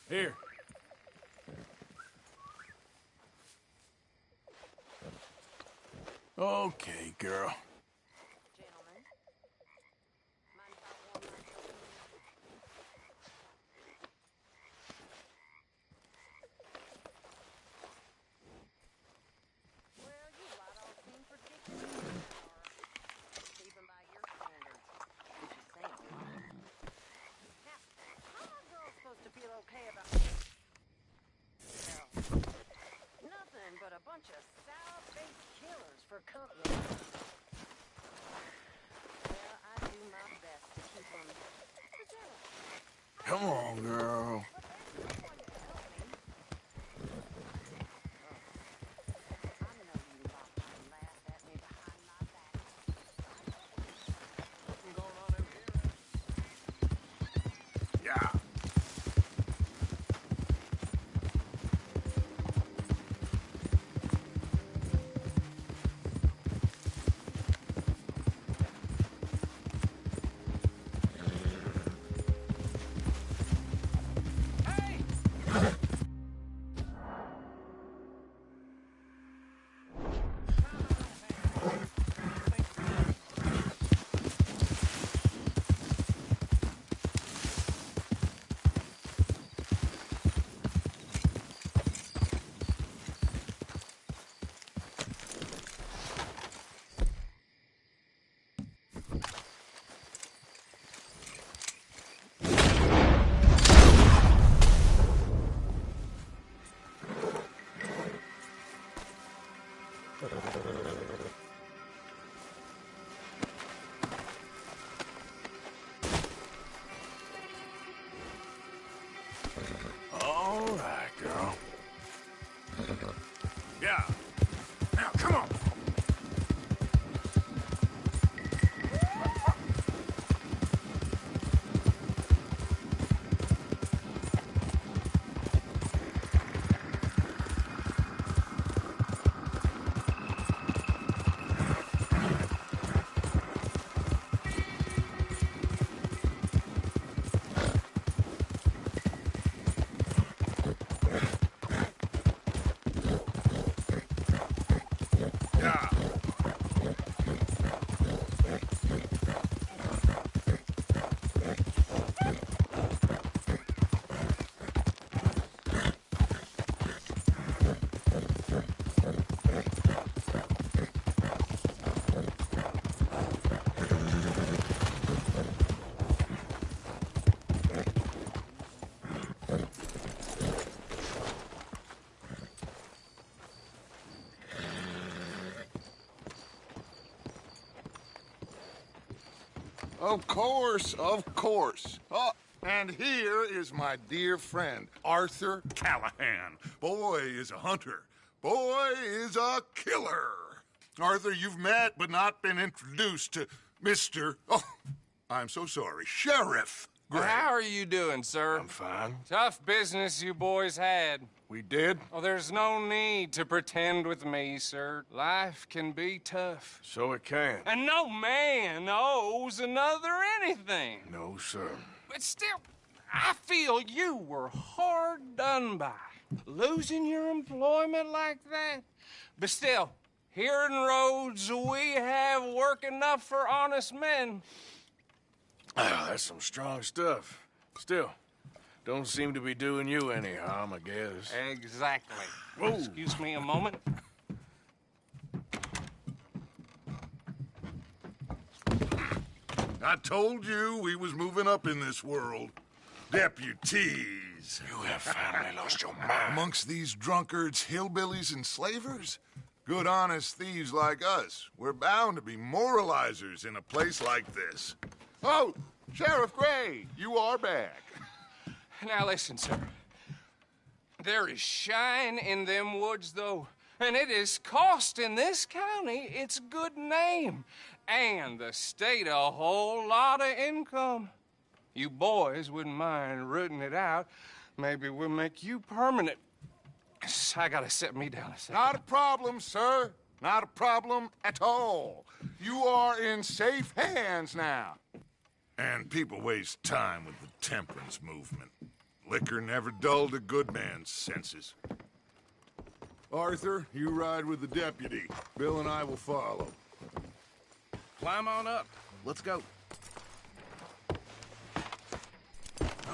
Here. Okay, girl. Gentlemen, mind if I warm myself? Well, you lot all seem particularly sour, even by your standards, which is saying a lot. Now, how are girls supposed to feel okay about well, nothing but a bunch of sour-faced killers for company? Well, I do my best to keep them together. Come on, girl. But there's no one to help me. I know you lot can laugh at me behind my back. Something going on in here? Yeah. All right, girl. Yeah. Now, come on. Yeah. Of course, of course. Oh, and here is my dear friend, Arthur Callahan. Boy is a hunter. Boy is a killer. Arthur, you've met but not been introduced to Mr. Oh, I'm so sorry, Sheriff Gray. Well, how are you doing, sir? I'm fine. Tough business you boys had. We did? Oh, there's no need to pretend with me, sir. Life can be tough. So it can. And no man owes another anything. No, sir. But still, I feel you were hard done by. Losing your employment like that. But still, here in Rhodes, we have work enough for honest men. Ah, that's some strong stuff. Still, don't seem to be doing you any harm, I guess. Exactly. Whoa. Excuse me a moment. I told you we was moving up in this world. Deputies. You have finally lost your mind. Amongst these drunkards, hillbillies, and slavers? Good, honest thieves like us. We're bound to be moralizers in a place like this. Oh, Sheriff Gray, you are back. Now listen, sir. There is shine in them woods, though, and it is costing this county its good name and the state a whole lot of income. You boys wouldn't mind rooting it out. Maybe we'll make you permanent. I gotta set me down a second. Not a problem, sir. Not a problem at all. You are in safe hands now. And people waste time with the temperance movement. Liquor never dulled a good man's senses. Arthur, you ride with the deputy. Bill and I will follow. Climb on up. Let's go.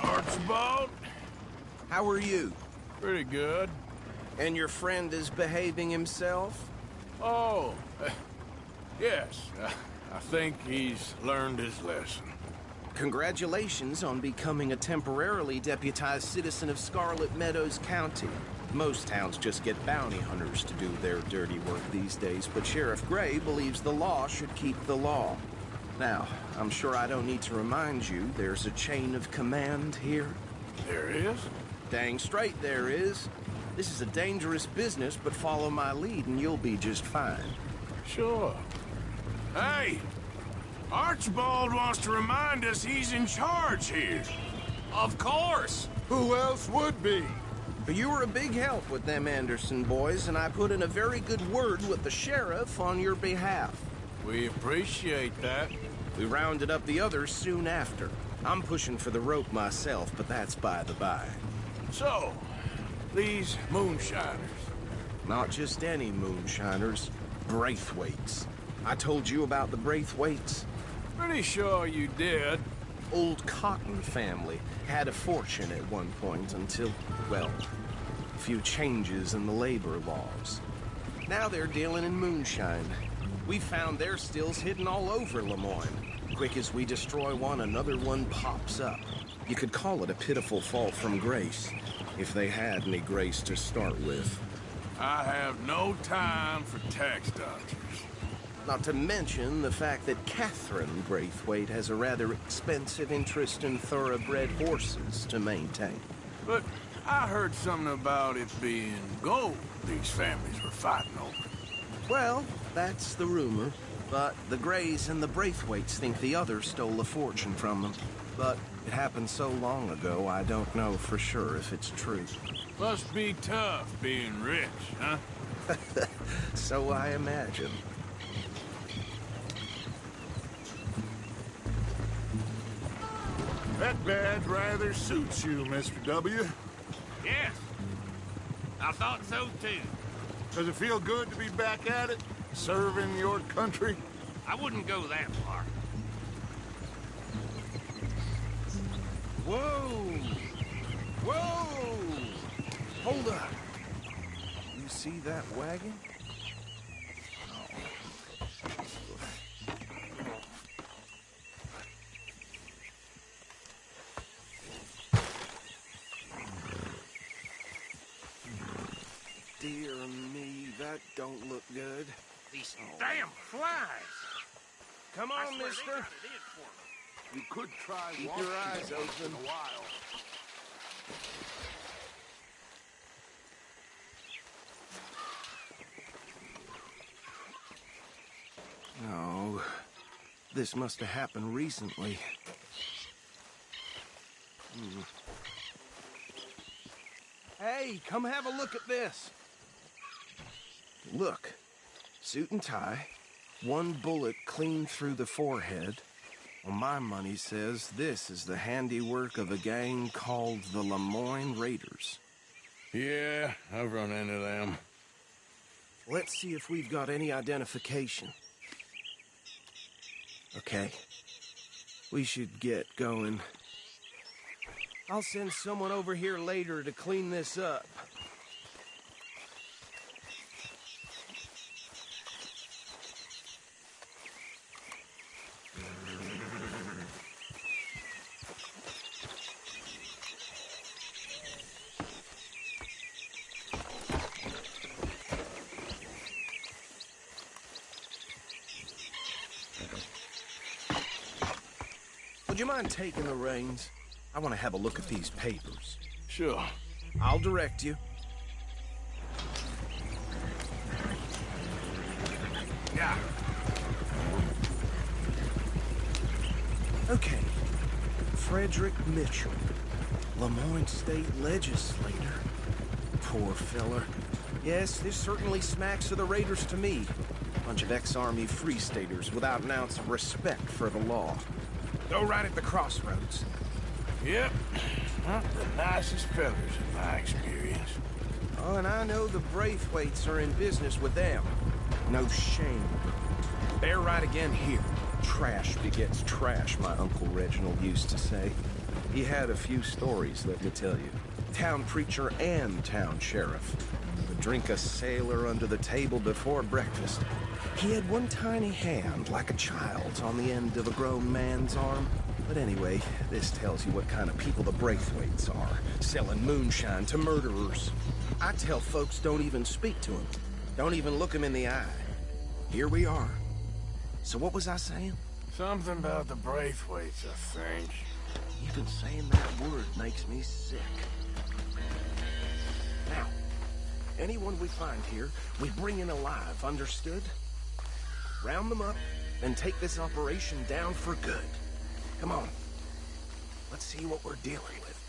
Archibald? How are you? Pretty good. And your friend is behaving himself? Oh, yes. I think he's learned his lesson. Congratulations on becoming a temporarily deputized citizen of Scarlet Meadows County. Most towns just get bounty hunters to do their dirty work these days, but Sheriff Gray believes the law should keep the law. Now, I'm sure I don't need to remind you there's a chain of command here. There is? Dang straight there is. This is a dangerous business, but follow my lead and you'll be just fine. Sure. Hey! Archibald wants to remind us he's in charge here. Of course. Who else would be? But you were a big help with them Anderson boys, and I put in a very good word with the sheriff on your behalf. We appreciate that. We rounded up the others soon after. I'm pushing for the rope myself, but that's by the by. So, these moonshiners. Not just any moonshiners, Braithwaites. I told you about the Braithwaites? Pretty sure you did. Old Cotton family had a fortune at one point until, well, a few changes in the labor laws. Now they're dealing in moonshine. We found their stills hidden all over Lemoyne. Quick as we destroy one, another one pops up. You could call it a pitiful fall from grace, if they had any grace to start with. I have no time for tax dodgers. Not to mention the fact that Catherine Braithwaite has a rather expensive interest in thoroughbred horses to maintain. But I heard something about it being gold these families were fighting over. Well, that's the rumor. But the Grays and the Braithwaites think the others stole a fortune from them. But it happened so long ago, I don't know for sure if it's true. Must be tough being rich, huh? So I imagine. That badge rather suits you, Mr. W. Yes. I thought so, too. Does it feel good to be back at it? Serving your country? I wouldn't go that far. Whoa! Whoa! Hold up. You see that wagon? Dear me, that don't look good. These damn flies. Come I on, swear they mister. got it in for me. You could try Keep washing your eyes it once open. in a while. No, this must have happened recently. Hey, come have a look at this. Look, suit and tie, one bullet clean through the forehead. Well, my money says this is the handiwork of a gang called the Lemoyne Raiders. Yeah, I've run into them. Let's see if we've got any identification. Okay. We should get going. I'll send someone over here later to clean this up. Would you mind taking the reins? I want to have a look at these papers. Sure. I'll direct you. Yeah. Okay. Frederick Mitchell, Lemoyne State Legislator. Poor feller. Yes, this certainly smacks of the Raiders to me. Bunch of ex-Army Free Staters without an ounce of respect for the law. Go right at the crossroads. Yep. Not the nicest fellas in my experience. Oh, and I know the Braithwaites are in business with them. No shame. They're right again here. Trash begets trash, my Uncle Reginald used to say. He had a few stories, let me tell you. Town preacher and town sheriff. Would drink a sailor under the table before breakfast. He had one tiny hand, like a child's, on the end of a grown man's arm. But anyway, this tells you what kind of people the Braithwaites are. Selling moonshine to murderers. I tell folks don't even speak to them. Don't even look them in the eye. Here we are. So what was I saying? Something about the Braithwaites, I think. Even saying that word makes me sick. Now, anyone we find here, we bring in alive, understood? Round them up, and take this operation down for good. Come on. Let's see what we're dealing with.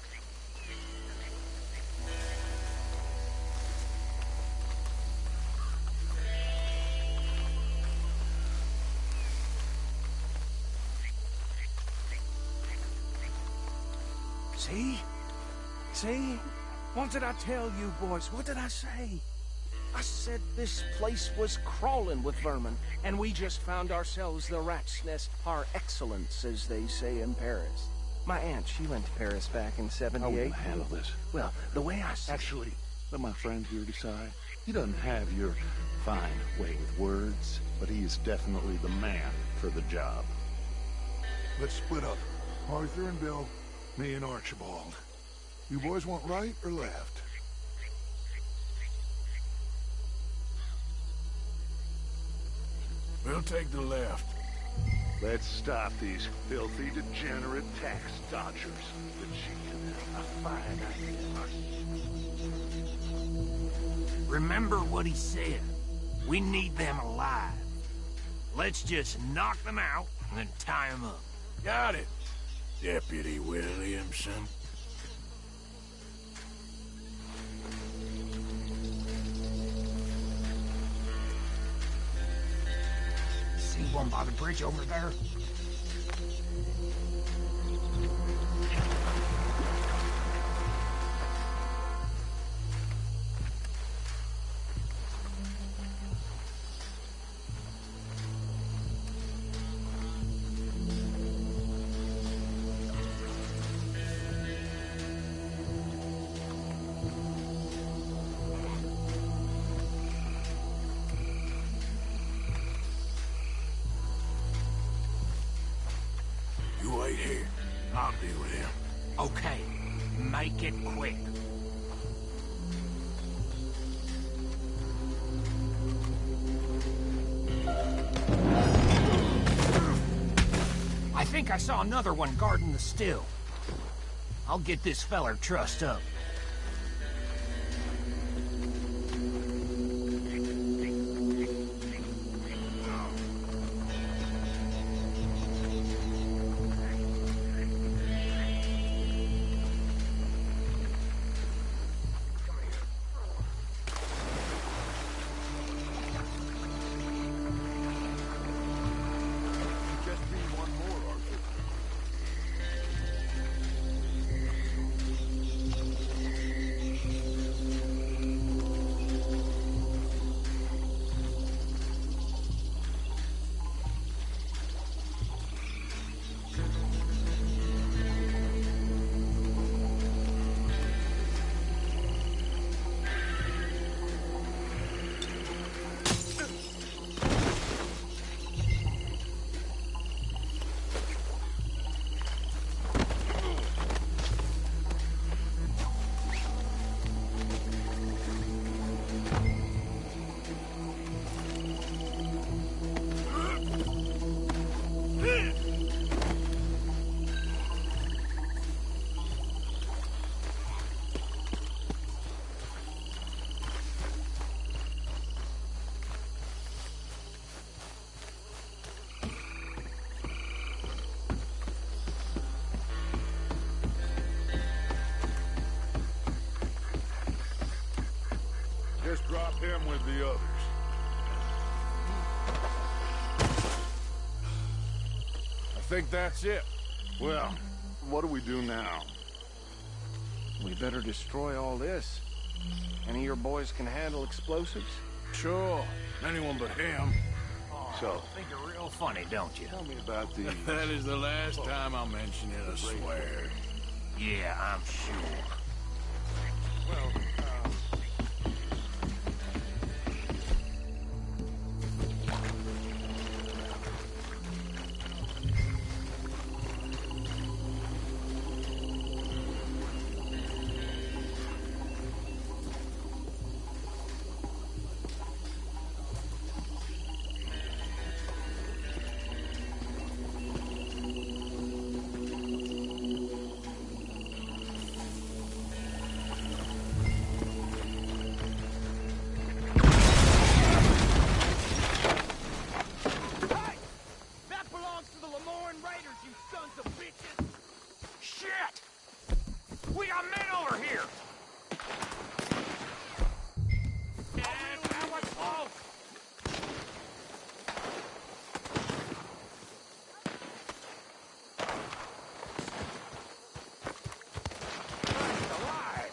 See? See? What did I tell you, boys? What did I say? I said this place was crawling with vermin, and we just found ourselves the rat's nest par excellence, as they say in Paris. My aunt, she went to Paris back in '78. How are we gonna handle this? Well, the way I see Actually, let my friend here decide. He doesn't have your fine way with words, but he is definitely the man for the job. Let's split up. Arthur and Bill, me and Archibald. You boys want right or left? We'll take the left. Let's stop these filthy, degenerate tax dodgers. The chief, a fine idea. Remember what he said. We need them alive. Let's just knock them out and then tie them up. Got it, Deputy Williamson. See one by the bridge over there? You wait here. I'll deal with him. Okay, make it quick. I think I saw another one guarding the still. I'll get this feller trussed up. Just need one more, Arthur. just drop him with the others. I think that's it. Well, what do we do now? We better destroy all this. Any of your boys can handle explosives? Sure. Anyone but him. So, Think you're real funny, don't you? tell me about these. That is the last time I'll mention it, I swear. Yeah, I'm sure. Well, Shit! We got men over here! And that was close! Alive!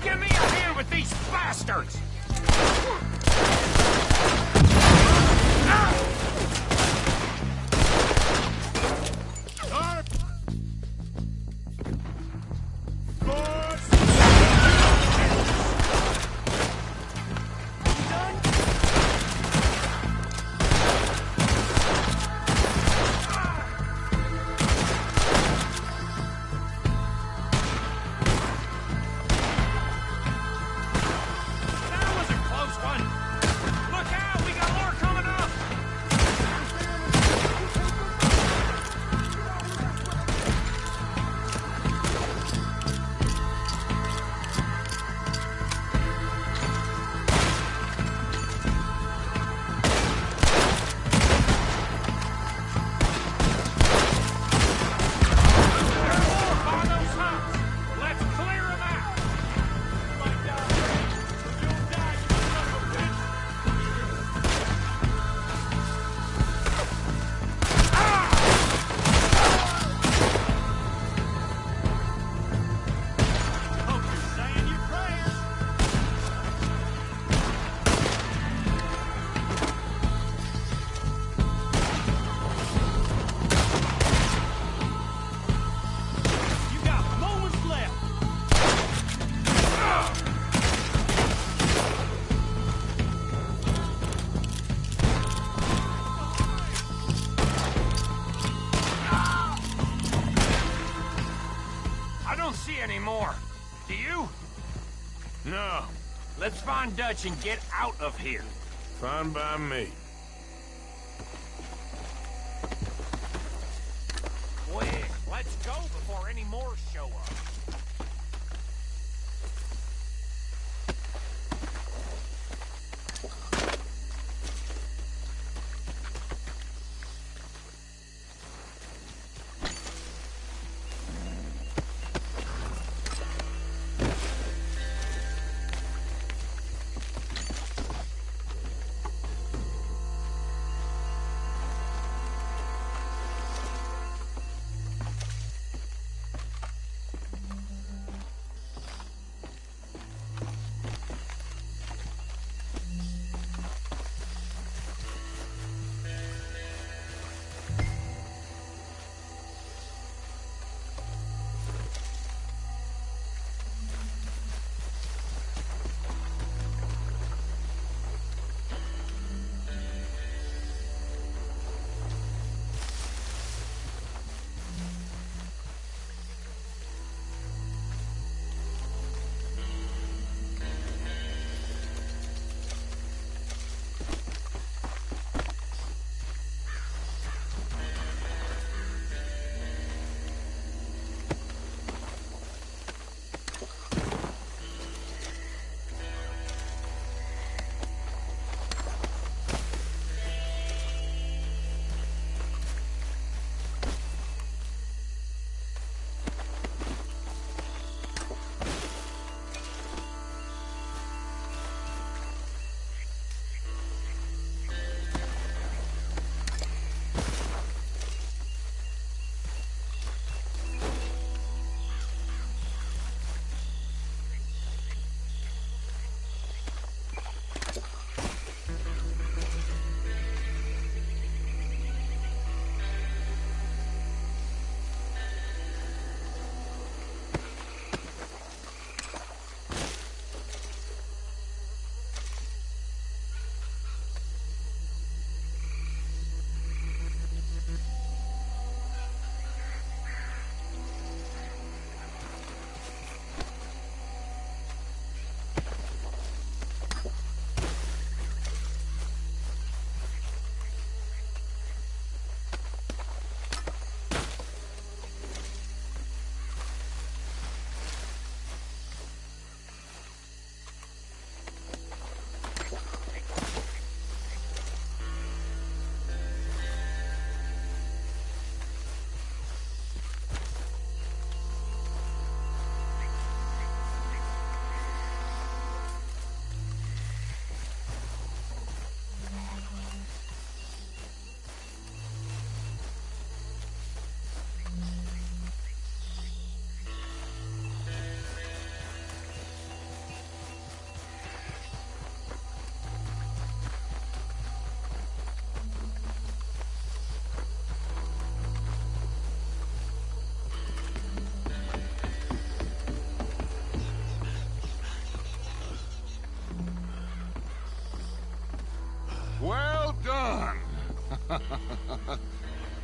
Give me a hand with these bastards! That was a close one! Look out! We got more coming up! There are more by those humps! Let's clear them out! Hope you're saying your prayers. You got moments left. I don't see any more. Do you? No, Let's find Dutch and get out of here. fine by me. Quick, let's go before any more show up.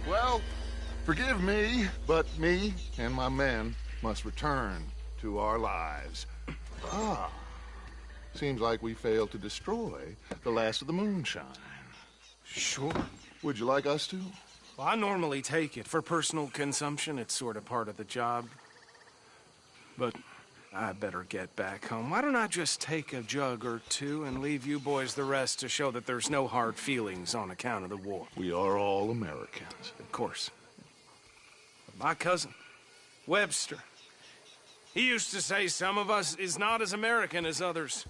Well, forgive me, but me and my men must return to our lives. Ah, seems like we failed to destroy the last of the moonshine. Sure. Would you like us to? Well, I normally take it. For personal consumption, it's sort of part of the job. But I better get back home. Why don't I just take a jug or two and leave you boys the rest to show that there's no hard feelings on account of the war? We are all Americans. Of course. But my cousin, Webster, he used to say some of us is not as American as others,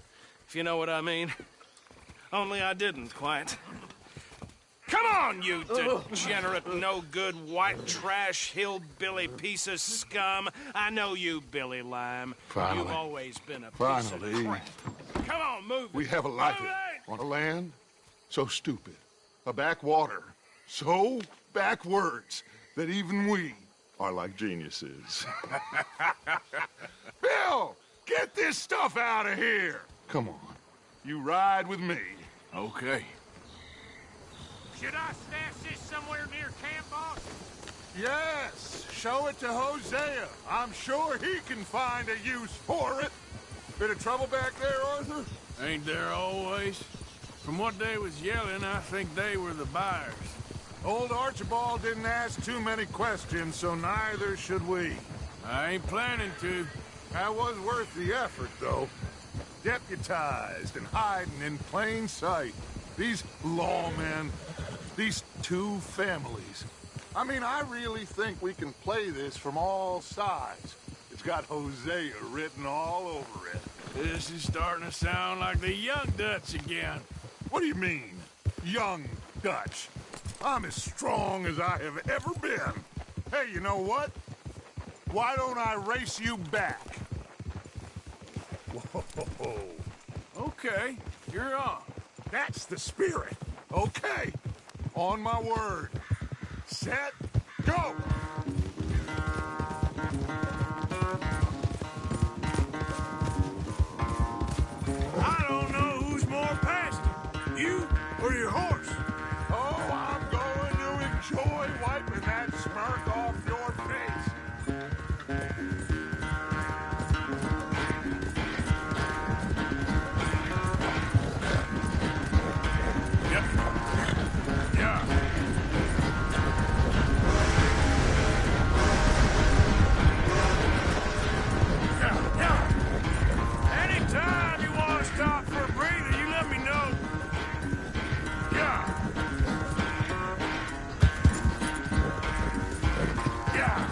if you know what I mean. Only I didn't quite. Come on, you degenerate, no-good, white trash, hillbilly piece of scum. I know you, Billy Lime. Finally. You've always been a piece Finally. of crap. Come on, move it. We have a life Move it! on a land so stupid, a backwater so backwards that even we are like geniuses. Bill, get this stuff out of here. Come on, you ride with me. Okay. Should I stash this somewhere near camp, boss? Yes, show it to Hosea. I'm sure he can find a use for it. Bit of trouble back there, Arthur? Ain't there always? From what they was yelling, I think they were the buyers. Old Archibald didn't ask too many questions, so neither should we. I ain't planning to. That was worth the effort, though. Deputized and hiding in plain sight. These lawmen, these two families. I mean, I really think we can play this from all sides. It's got Hosea written all over it. This is starting to sound like the Young Dutch again. What do you mean, young Dutch? I'm as strong as I have ever been. Hey, you know what? Why don't I race you back? Whoa. Okay, you're on. That's the spirit. Okay. On my word. Set, go! I don't know who's more past it, you or your horse. Oh, I'm going to enjoy wiping that smirk off your face. Yeah. Anytime you want to stop for a breather, you let me know. Yeah. Yeah.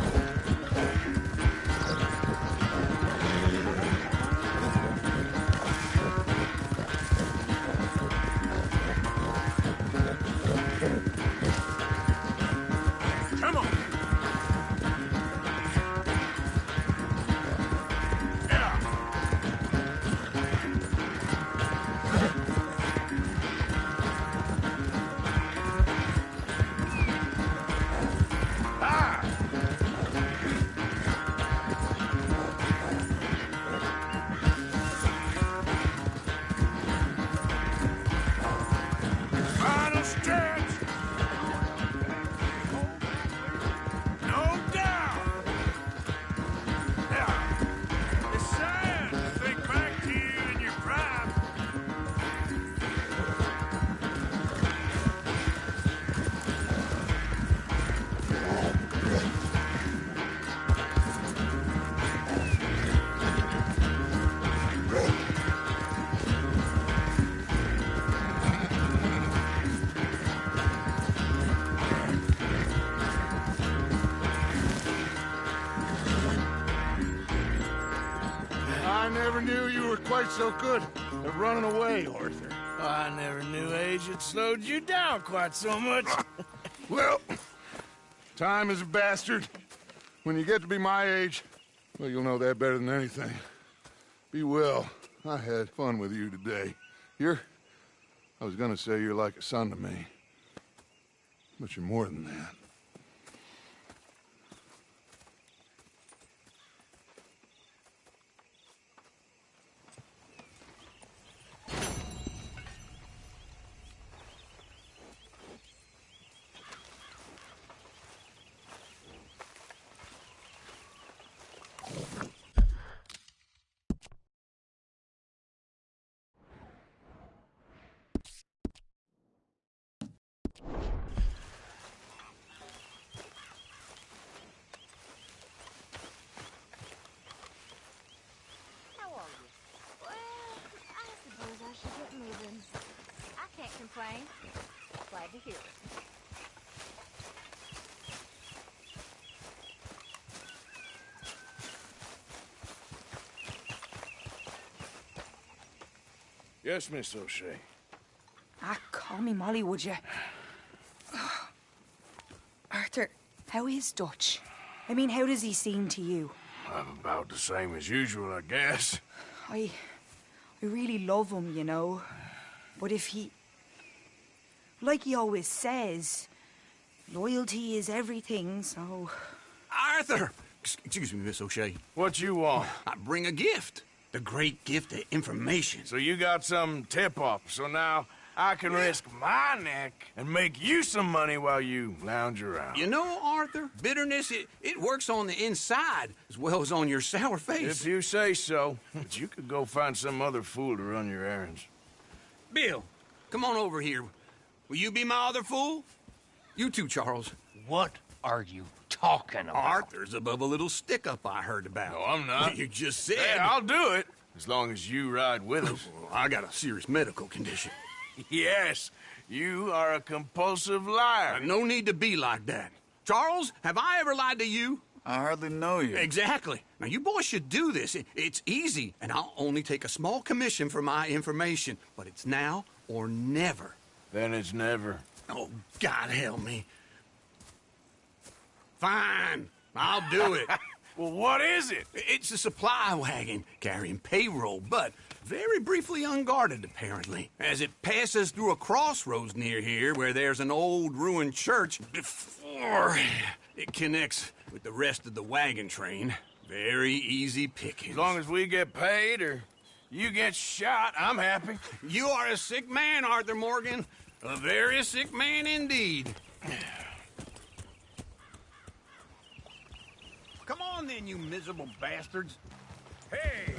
Come on. Yeah. Ah! Final stretch! No doubt! Yeah. It's sad to think back to you in your prime. I never knew you were quite so good at running away, Arthur. I never knew age had slowed you down quite so much. Well, time is a bastard. When you get to be my age, well, you'll know that better than anything. Be well. I had fun with you today. I was gonna say you're like a son to me. But you're more than that. complain. Glad to hear it. Yes, Miss O'Shea. Ah, call me Molly, would you? Arthur, how is Dutch? I mean, how does he seem to you? I'm about the same as usual, I guess. I really love him, you know. But if he... Like he always says, loyalty is everything, so... Arthur! Excuse me, Miss O'Shea. What you want? I bring a gift. The great gift of information. So you got some tip-off, so now I can risk my neck and make you some money while you lounge around. You know, Arthur, bitterness, it works on the inside as well as on your sour face. If you say so. But you could go find some other fool to run your errands. Bill, come on over here. Will you be my other fool? You too, Charles. What are you talking about? Arthur's above a little stick-up I heard about. No, I'm not. You just said... Hey, I'll do it, as long as you ride with us. Well, I got a serious medical condition. Yes, you are a compulsive liar. No need to be like that. Charles, have I ever lied to you? I hardly know you. Exactly. Now, you boys should do this. It's easy, and I'll only take a small commission for my information. But it's now or never. Then it's never. Oh, God help me. Fine. I'll do it. Well, what is it? It's a supply wagon carrying payroll, but very briefly unguarded, apparently. As it passes through a crossroads near here where there's an old ruined church before it connects with the rest of the wagon train. Very easy pickings. As long as we get paid or you get shot, I'm happy. You are a sick man, Arthur Morgan. A very sick man indeed. Come on then, you miserable bastards. Hey!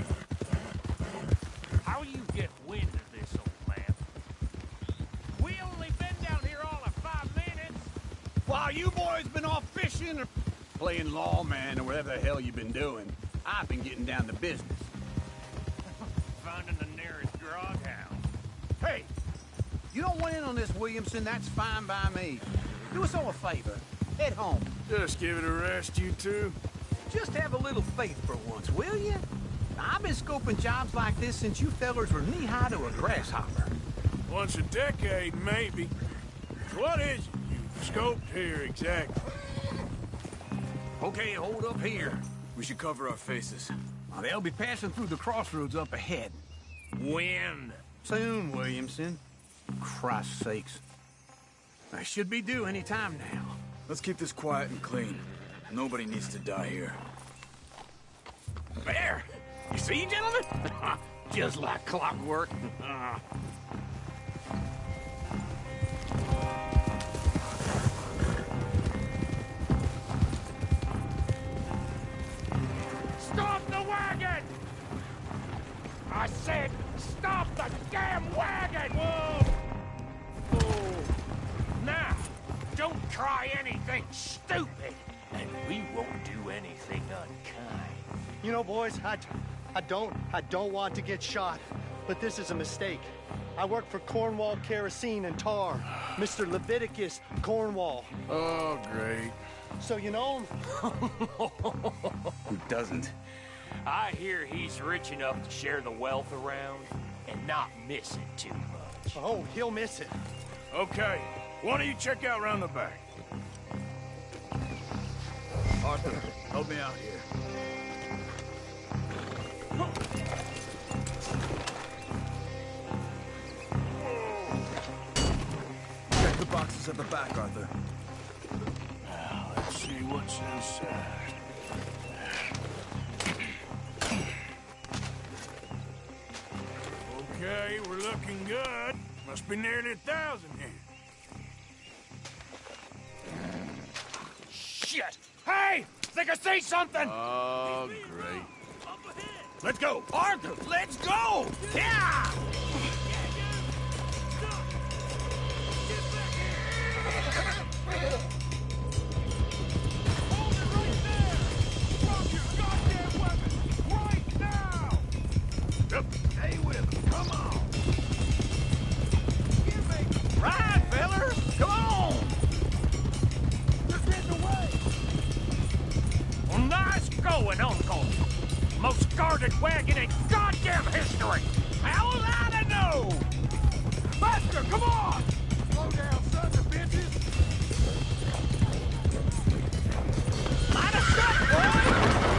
How you get wind of this, old man? We only been down here all of 5 minutes. While you boys been off fishing or playing lawman or whatever the hell you've been doing, I've been getting down to business. Finding the nearest grog house. Hey, you don't want in on this, Williamson, that's fine by me. Do us all a favor. Head home. Just give it a rest, you two. Just have a little faith for once, will you? I've been scoping jobs like this since you fellers were knee-high to a grasshopper. Once a decade, maybe. What is it you've scoped here exactly? Okay, hold up here. We should cover our faces. They'll be passing through the crossroads up ahead. When? Soon, Williamson. Christ's sakes. I should be due any time now. Let's keep this quiet and clean. Nobody needs to die here. There! You see, gentlemen? Just like clockwork. Stop the wagon! I said, stop the damn wagon! Whoa! Oh. Now, don't try anything stupid, and we won't do anything unkind. You know, boys, I don't want to get shot, but this is a mistake. I work for Cornwall Kerosene and Tar, Mr. Leviticus Cornwall. Oh, great. So you know him? Who doesn't? I hear he's rich enough to share the wealth around and not miss it too much. Oh, he'll miss it. Okay, why don't you check out round the back? Arthur, help me out here. Check the boxes at the back, Arthur. Now, let's see what's inside. Okay, we're looking good. Must be nearly 1,000 here. Shit! Hey! Think I see something! Oh, great. Let's go! Arthur, let's go! Yeah! Hold it right there! Drop your goddamn weapon! Right now! Yep, stay with him. Come on! Give me this wagon in goddamn history! How was I to know? Buster, come on! Slow down, sons of bitches! Line us up, boys!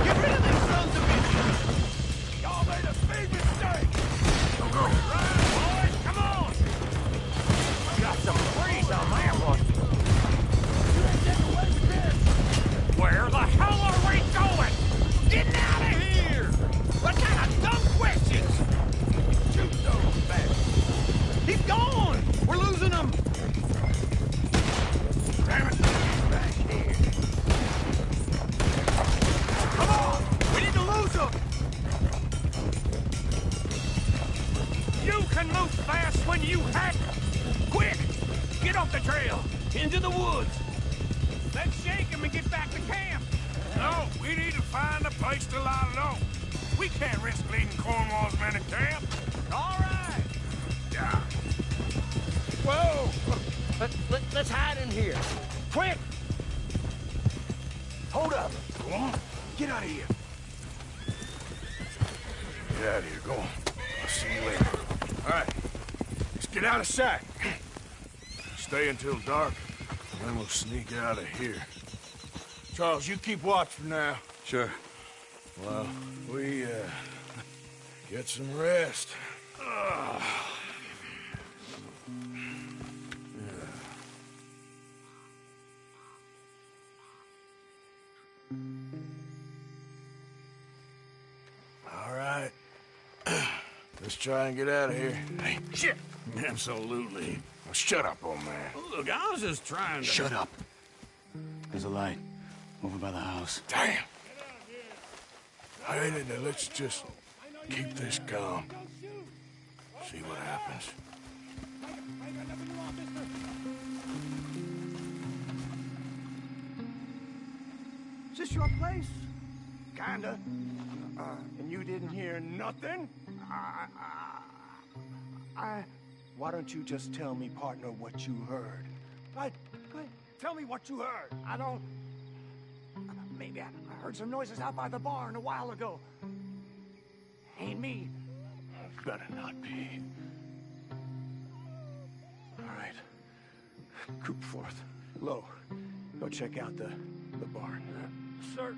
Get rid of these sons of bitches! Y'all made a big mistake! Go, go! Right, boys, come on! Got some freeze on that one. You ain't getting away with this! Where the hell are we going? Getting out of here! What kind of dumb questions? Shoot those bastards! He's gone! We're losing him! Damn it! Back here. Come on! We need to lose him! You can move fast when you hack! Quick! Get off the trail! Into the woods! Let's shake him and get back to camp! No, we need to find a place to lie low. We can't risk leading Cornwall's men to camp. All right! Yeah. Whoa! Let's hide in here. Quick! Hold up. Go on. Get out of here. Get out of here. Go on. I'll see you later. All right. Let's get out of sight. Stay until dark, and then we'll sneak out of here. Charles, you keep watch for now. Sure. Well, we, get some rest. All right. Let's try and get out of here. Hey, shit! Absolutely. Well, shut up, old man. Look, I was just trying to... Shut up. There's a light over by the house. Damn. All right, now let's just keep this calm. See what happens. Is this your place? Kinda. And you didn't hear nothing? Why don't you just tell me, partner, what you heard? Go ahead. Tell me what you heard. I don't... Maybe I heard some noises out by the barn a while ago. Ain't me. Better not be. All right. Group forth. Lo, go check out the barn. Sir.